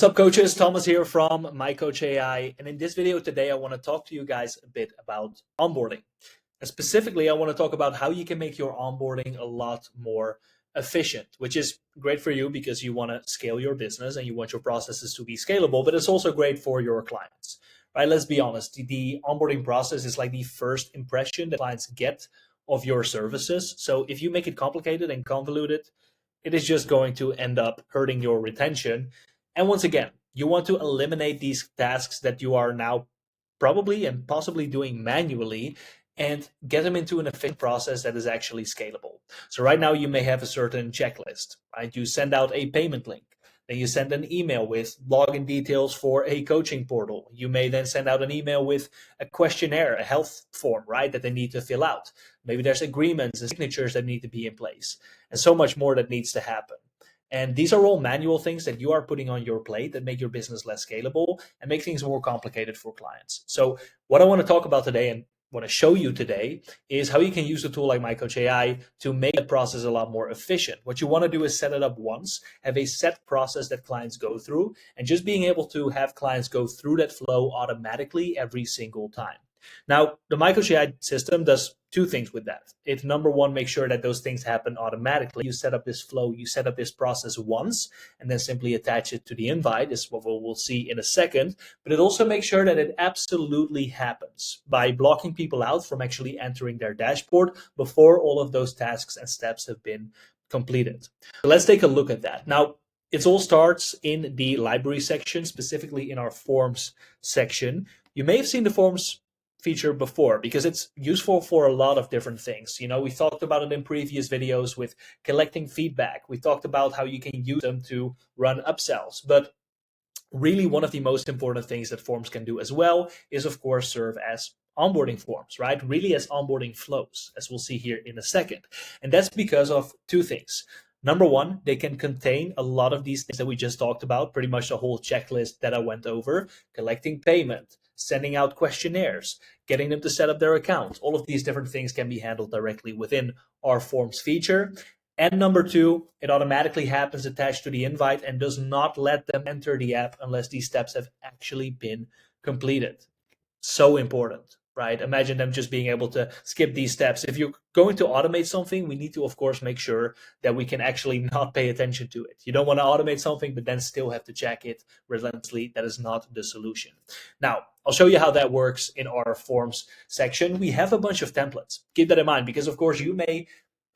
What's up, coaches? Thomas here from MyCoach Ai. And in this video today, I want to talk to you guys a bit about onboarding. And specifically, I want to talk about how you can make your onboarding a lot more efficient, which is great for you because you want to scale your business and you want your processes to be scalable, but it's also great for your clients, right? Let's be honest. The onboarding process is like the first impression that clients get of your services. So if you make it complicated and convoluted, it is just going to end up hurting your retention. And once again, you want to eliminate these tasks that you are now probably and possibly doing manually and get them into an efficient process that is actually scalable. So right now you may have a certain checklist, right? You send out a payment link. Then you send an email with login details for a coaching portal. You may then send out an email with a questionnaire, a health form, right, that they need to fill out. Maybe there's agreements and signatures that need to be in place, and so much more that needs to happen. And these are all manual things that you are putting on your plate that make your business less scalable and make things more complicated for clients. So what I want to talk about today and want to show you today is how you can use a tool like MyCoach Ai to make the process a lot more efficient. What you want to do is set it up once, have a set process that clients go through, and just being able to have clients go through that flow automatically every single time. Now, the MyCoach Ai system does two things with that. It, number one, makes sure that those things happen automatically. You set up this flow, you set up this process once, and then simply attach it to the invite. This is what we'll see in a second. But it also makes sure that it absolutely happens by blocking people out from actually entering their dashboard before all of those tasks and steps have been completed. So let's take a look at that. Now, it all starts in the library section, specifically in our forms section. You may have seen the forms feature before because it's useful for a lot of different things. You know, we talked about it in previous videos with collecting feedback. We talked about how you can use them to run upsells, but really one of the most important things that forms can do as well is, of course, serve as onboarding forms, right? Really as onboarding flows, as we'll see here in a second. And that's because of two things. Number one, they can contain a lot of these things that we just talked about, pretty much the whole checklist that I went over, collecting payment, sending out questionnaires, getting them to set up their account. All of these different things can be handled directly within our forms feature. And number two, it automatically happens attached to the invite and does not let them enter the app unless these steps have actually been completed. So important, right? Imagine them just being able to skip these steps. If you're going to automate something, we need to, of course, make sure that we can actually not pay attention to it. You don't want to automate something, but then still have to check it relentlessly. That is not the solution. Now, I'll show you how that works in our forms section. We have a bunch of templates. Keep that in mind because, of course, you may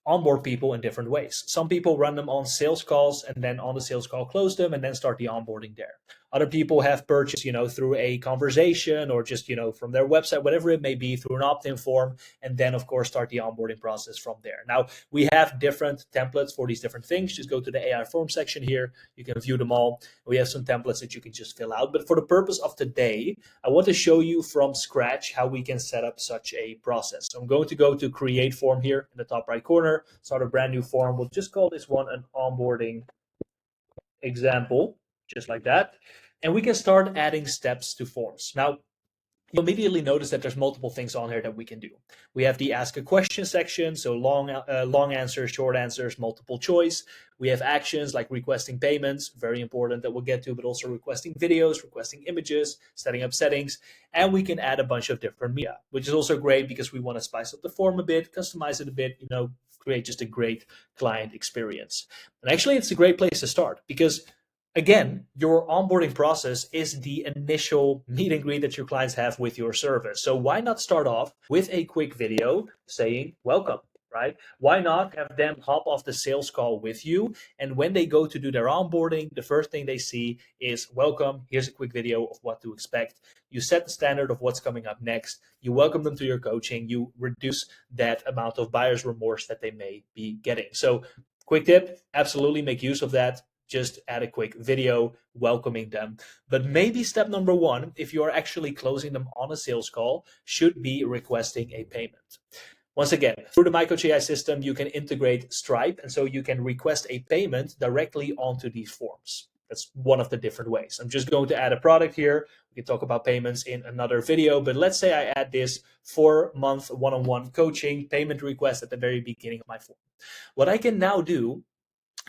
onboard people in different ways. Some people run them on sales calls and then on the sales call close them and then start the onboarding there. Other people have purchased, through a conversation or just, from their website, whatever it may be, through an opt-in form, and then of course start the onboarding process from there. Now, we have different templates for these different things. Just go to the AI form section here. You can view them all. We have some templates that you can just fill out. But for the purpose of today, I want to show you from scratch how we can set up such a process. So I'm going to go to create form here in the top right corner, start a brand new form. We'll just call this one an onboarding example, just like that. And we can start adding steps to forms. Now, you'll immediately notice that there's multiple things on here that we can do. We have the ask a question section, so long answers, short answers, multiple choice. We have actions like requesting payments, very important that we'll get to, but also requesting videos, requesting images, setting up settings, and we can add a bunch of different media, which is also great because we want to spice up the form a bit, customize it a bit, create just a great client experience. And actually, it's a great place to start because again, your onboarding process is the initial meet and greet that your clients have with your service. So why not start off with a quick video saying welcome, right? Why not have them hop off the sales call with you? And when they go to do their onboarding, the first thing they see is welcome. Here's a quick video of what to expect. You set the standard of what's coming up next. You welcome them to your coaching. You reduce that amount of buyer's remorse that they may be getting. So quick tip, absolutely make use of that. Just add a quick video welcoming them. But maybe step number one, if you are actually closing them on a sales call, should be requesting a payment. Once again, through the MyCoach Ai system, you can integrate Stripe, and so you can request a payment directly onto these forms. That's one of the different ways. I'm just going to add a product here. We can talk about payments in another video, but let's say I add this 4-month one-on-one coaching payment request at the very beginning of my form. What I can now do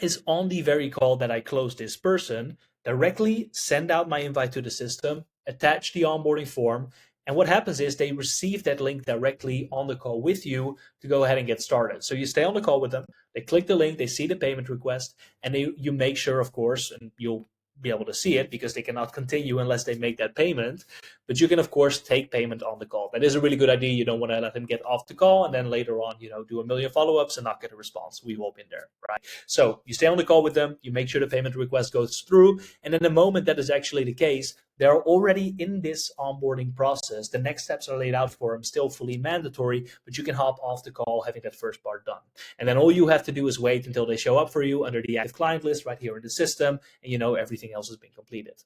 is on the very call that I close this person, directly send out my invite to the system, attach the onboarding form, and what happens is they receive that link directly on the call with you to go ahead and get started. So you stay on the call with them, they click the link, they see the payment request, and you make sure, of course, and you'll be able to see it because they cannot continue unless they make that payment. But you can, of course, take payment on the call. That is a really good idea. You don't want to let them get off the call and then later on, do a million follow-ups and not get a response. We've all been there, right? So you stay on the call with them, you make sure the payment request goes through, and in the moment that is actually the case, they're already in this onboarding process. The next steps are laid out for them, still fully mandatory, but you can hop off the call having that first part done. And then all you have to do is wait until they show up for you under the active client list right here in the system, and everything else has been completed.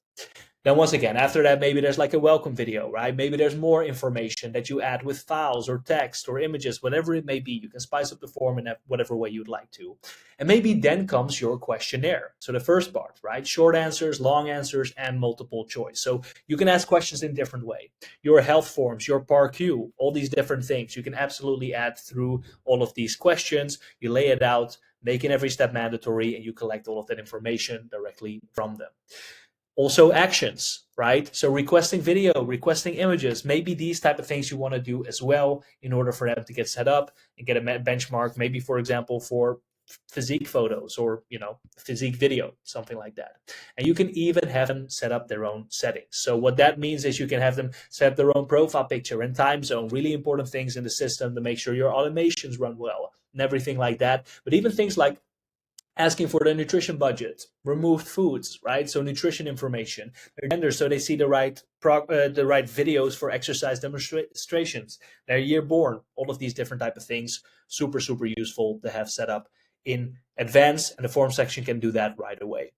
Then once again, after that, maybe there's like a welcome video, right? Maybe there's more information that you add with files or text or images, whatever it may be. You can spice up the form in whatever way you'd like to. And maybe then comes your questionnaire. So the first part, right? Short answers, long answers, and multiple choice. So you can ask questions in a different way. Your health forms, your PAR-Q, all these different things. You can absolutely add through all of these questions. You lay it out, making every step mandatory, and you collect all of that information directly from them. Also actions, right? So requesting video, requesting images, maybe these type of things you want to do as well in order for them to get set up and get a benchmark, maybe for example, for physique photos or, physique video, something like that. And you can even have them set up their own settings. So what that means is you can have them set up their own profile picture and time zone, really important things in the system to make sure your automations run well and everything like that. But even things like asking for the nutrition budget, removed foods, right? So nutrition information, their gender, so they see the right videos for exercise demonstrations, their year born, all of these different type of things, super, super useful to have set up in advance, and the form section can do that right away.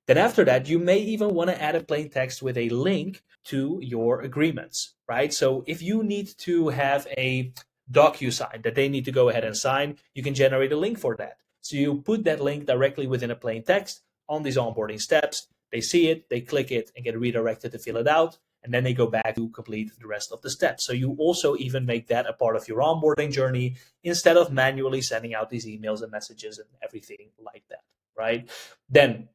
Then after that, you may even want to add a plain text with a link to your agreements, right? So if you need to have a DocuSign that they need to go ahead and sign, you can generate a link for that. So you put that link directly within a plain text on these onboarding steps. They see it, they click it, and get redirected to fill it out. And then they go back to complete the rest of the steps. So you also even make that a part of your onboarding journey instead of manually sending out these emails and messages and everything like that, right? Then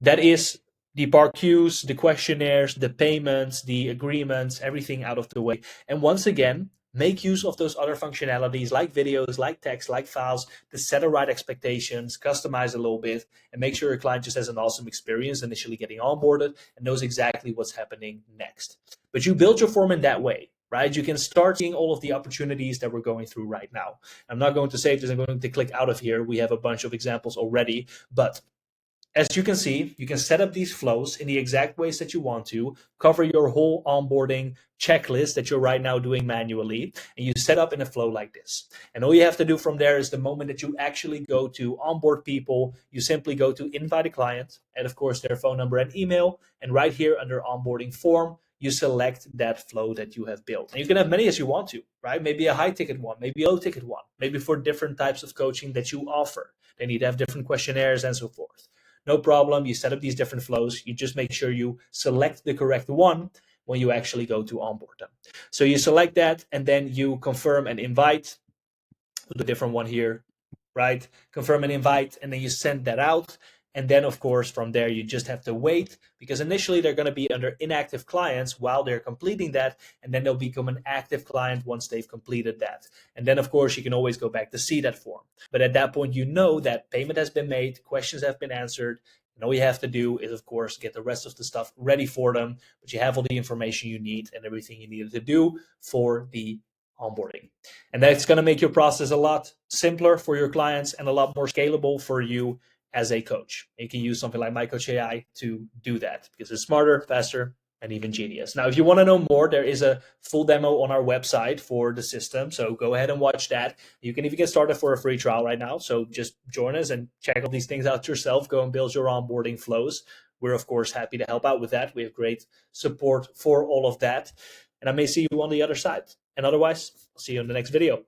that is the PAR-Qs, the questionnaires, the payments, the agreements, everything out of the way. And once again, make use of those other functionalities like videos, like text, like files to set the right expectations, customize a little bit, and make sure your client just has an awesome experience initially getting onboarded and knows exactly what's happening next. But you build your form in that way, right? You can start seeing all of the opportunities that we're going through right now. I'm not going to save this. I'm going to click out of here. We have a bunch of examples already, but as you can see, you can set up these flows in the exact ways that you want to, cover your whole onboarding checklist that you're right now doing manually, and you set up in a flow like this. And all you have to do from there is the moment that you actually go to onboard people, you simply go to invite a client, and of course their phone number and email, and right here under onboarding form, you select that flow that you have built. And you can have many as you want to, right? Maybe a high ticket one, maybe a low ticket one, maybe for different types of coaching that you offer. They need to have different questionnaires and so forth. No problem. You set up these different flows. You just make sure you select the correct one when you actually go to onboard them. So you select that and then you confirm and invite. With a different one here, right? Confirm and invite, and then you send that out. And then, of course, from there, you just have to wait because initially they're going to be under inactive clients while they're completing that. And then they'll become an active client once they've completed that. And then, of course, you can always go back to see that form. But at that point, you know that payment has been made, questions have been answered. And all you have to do is, of course, get the rest of the stuff ready for them. But you have all the information you need and everything you needed to do for the onboarding. And that's going to make your process a lot simpler for your clients and a lot more scalable for you as a coach. You can use something like MyCoach Ai to do that because it's smarter, faster, and even genius. Now, if you want to know more, there is a full demo on our website for the system. So go ahead and watch that. You can even get started for a free trial right now. So just join us and check all these things out yourself. Go and build your onboarding flows. We're, of course, happy to help out with that. We have great support for all of that. And I may see you on the other side. And otherwise, I'll see you in the next video.